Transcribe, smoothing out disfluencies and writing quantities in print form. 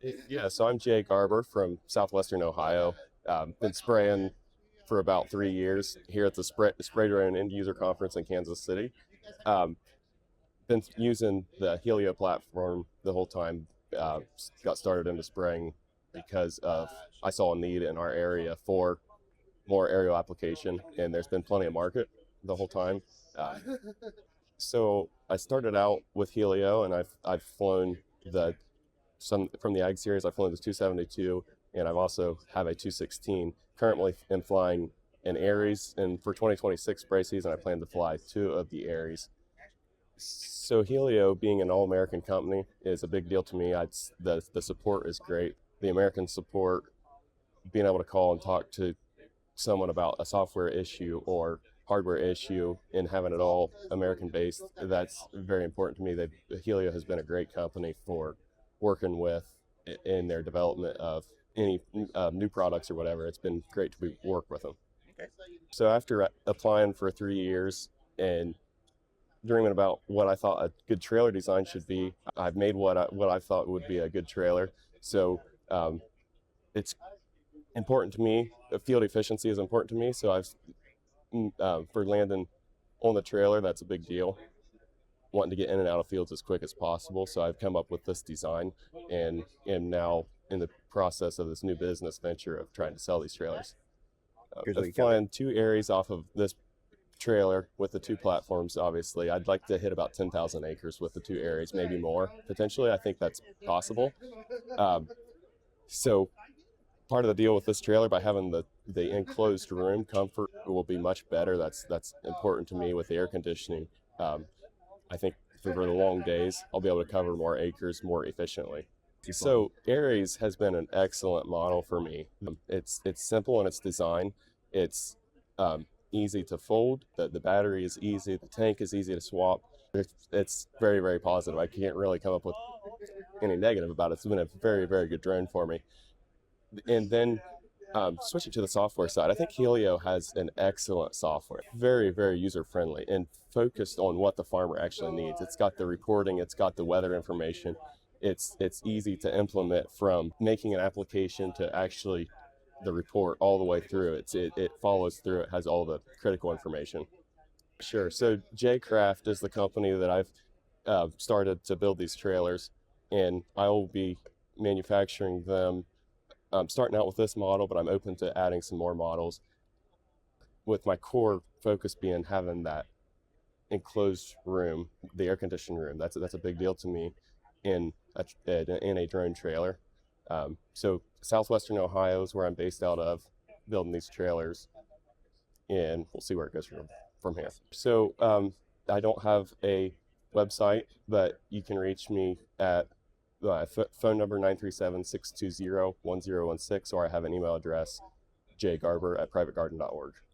Yeah, so I'm Jay Garber from Southwestern Ohio. Been spraying for about 3 years here at the Spray Drone End User Conference in Kansas City. Um, been using the Hylio platform the whole time. Got started into spraying because of I saw a need in our area for more aerial application, and there's been plenty of market the whole time. Uh, so I started out with Hylio, and I've flown the some from the Ag series. I've flown the 272, and I've also have a 216. Currently, am flying an ARES, and for 2026 spray season, I plan to fly two of the ARES. So Hylio, being an all-American company, is a big deal to me. The support is great. The American support, being able to call and talk to someone about a software issue or hardware issue and having it all American based, that's very important to me. Hylio has been a great company for working with in their development of any new products or whatever. It's been great to work with them. So after applying for 3 years and dreaming about what I thought a good trailer design should be, I've made what I thought would be a good trailer. So it's important to me. Field efficiency is important to me. So for landing on the trailer, that's a big deal. Wanting to get in and out of fields as quick as possible. So I've come up with this design and am now in the process of this new business venture of trying to sell these trailers. I'm flying two ARES off of this trailer with the two platforms. Obviously, I'd like to hit about 10,000 acres with the two ARES, maybe more potentially. I think that's possible. So part of the deal with this trailer, by having the enclosed room comfort, will be much better. That's important to me with the air conditioning. I think for the long days, I'll be able to cover more acres more efficiently. So ARES has been an excellent model for me. It's simple in its design. It's easy to fold. The battery is easy. The tank is easy to swap. It's very, very positive. I can't really come up with any negative about it. It's been a very, very good drone for me. And then switching to the software side, I think Hylio has an excellent software, very, very user-friendly and focused on what the farmer actually needs. It's got the reporting, it's got the weather information. It's easy to implement, from making an application to actually the report all the way through. It follows through. It has all the critical information. Sure. So J-Craft is the company that I've started to build these trailers, and I will be manufacturing them. I'm starting out with this model, but I'm open to adding some more models, with my core focus being having that enclosed room, the air conditioned room. That's a big deal to me in a drone trailer. So Southwestern Ohio is where I'm based out of, building these trailers, and we'll see where it goes from here. So I don't have a website, but you can reach me at phone number 937-620-1016, or I have an email address, jgarber@privategarden.org.